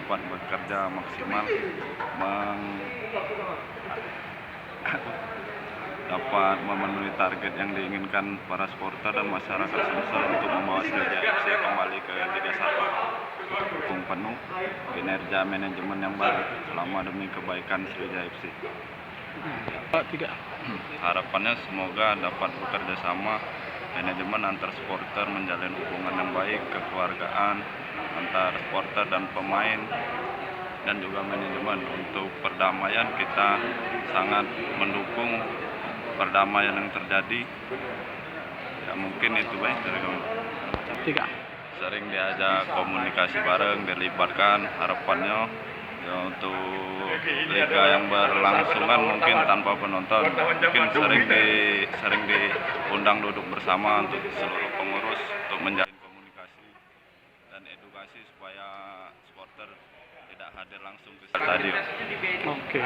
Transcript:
dapat bekerja maksimal, dapat memenuhi target yang diinginkan para supporter dan masyarakat Sumsel untuk membawa Sriwijaya FC kembali ke Liga 1. Dukung penuh kinerja manajemen yang baru selama demi kebaikan Sriwijaya FC. Harapannya semoga dapat bekerja sama manajemen antar supporter, menjalin hubungan yang baik, kekeluargaan antar supporter dan pemain dan juga manajemen. Untuk perdamaian, kita sangat mendukung perdamaian yang terjadi. Ya mungkin itu baik dari kami. Sering diajak komunikasi bareng, dilibatkan. Harapannya ya untuk liga yang berlangsungan mungkin tanpa penonton, mungkin sering diundang duduk bersama untuk seluruh pengurus untuk menjalin komunikasi dan edukasi supaya supporter tidak hadir langsung ke stadion. Oke.